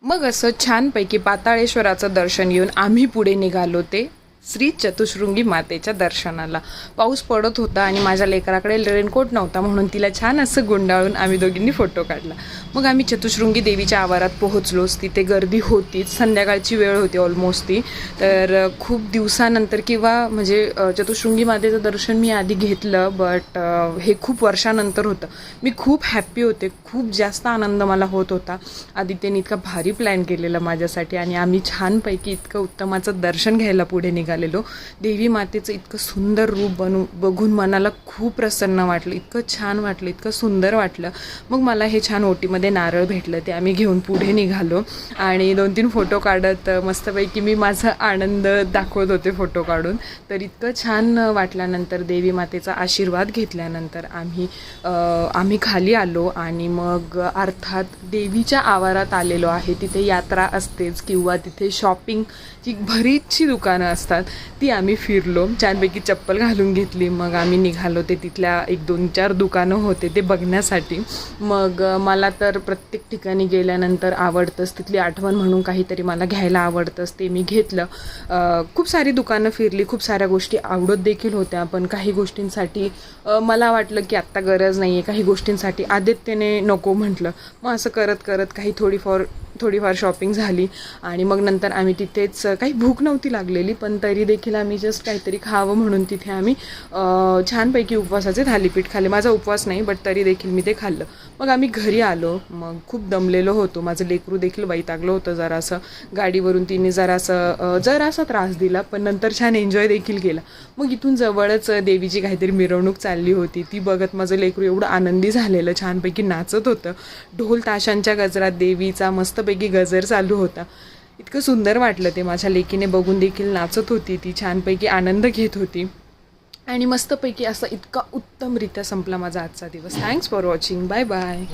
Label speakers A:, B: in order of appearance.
A: मग असं छानपैकी पाताळेश्वराचं दर्शन घेऊन आम्ही पुढे निघालो ते श्री चतुशृंगी मातेच्या दर्शनाला. पाऊस पडत होता आणि माझ्या लेकराकडे रेनकोट नव्हता, म्हणून तिला छान असं गुंडाळून आम्ही दोघींनी फोटो काढला. मग आम्ही चतुशृंगी देवीच्या आवारात पोहोचलोच. तिथे गर्दी होतीच, संध्याकाळची वेळ होती ऑलमोस्ट ती. तर खूप दिवसानंतर किंवा म्हणजे चतुशृंगी मातेचं दर्शन मी आधी घेतलं, बट हे खूप वर्षानंतर होतं. मी खूप हॅप्पी होते, खूप जास्त आनंद मला होत होता. आदित्यने इतका भारी प्लॅन केलेला माझ्यासाठी आणि आम्ही छानपैकी इतकं उत्तमाचं दर्शन घ्यायला पुढे निघालेलो. देवी मातेचं इतकं सुंदर रूप बघून मनाला खूप प्रसन्न वाटलं, इतकं छान वाटलं, इतकं सुंदर वाटलं. मग मला हे छान ओटीमध्ये नारळ भेटलं, ते आम्ही घेऊन पुढे निघालो आणि 2-3 फोटो काढत मस्तपैकी मी माझा आनंद दाखवत होते फोटो काढून. तर इतकं छान वाटल्यानंतर देवी मातेचा आशीर्वाद घेतल्यानंतर आम्ही खाली आलो आणि मग अर्थात देवीच्या आवारात आलेलो आहे. तिथे यात्रा असतेच किंवा तिथे शॉपिंगची बरीचशी दुकानं असतात, ती आम्ही फिरलो. छानपैकी चप्पल घालून घेतली. मग आम्ही निघालो ते तिथल्या 1-2-4 दुकानं होते ते बघण्यासाठी. मग मला तर प्रत्येक ठिकाणी गेल्यानंतर आवडतंच, तिथली आठवण म्हणून काहीतरी मला घ्यायला आवडतंच, ते मी घेतलं. खूप सारी दुकानं फिरली, खूप साऱ्या गोष्टी आवडत देखील होत्या, पण काही गोष्टींसाठी मला वाटलं की आत्ता गरज नाही आहे, काही गोष्टींसाठी आदित्यने नको म्हटलं. मग असं करत करत काही थोडीफार शॉपिंग झाली आणि मग नंतर आम्ही तिथेच, काही भूक नव्हती लागलेली पण तरी देखील आम्ही जस्ट काहीतरी खावं म्हणून तिथे आम्ही छानपैकी उपवासाचे थालीपीठ खाल्ले. माझा उपवास नाही, बट तरी देखील मी ते खाल्लं. मग आम्ही घरी आलो. मग खूप दमलेलो होतो, माझं लेकरू देखील वैतागलं होतं जरासं. गाडीवरून तिने जरासा त्रास दिला, पण नंतर छान एन्जॉय देखील केला. मग इथून जवळच देवीची काहीतरी मिरवणूक चालली होती, ती बघत माझं लेकरू एवढं आनंदी झालेलं, छानपैकी नाचत होतं. ढोल ताशांच्या गजरात देवीचा मस्तपैकी गजर चालू होता. इतकं सुंदर वाटलं ते. माझ्या लेकीने बघून देखील नाचत होती, ती छानपैकी आनंद घेत होती आणि मस्तपैकी असा इतका उत्तमरित्या संपला माझा आजचा दिवस. Thanks for watching. Bye bye.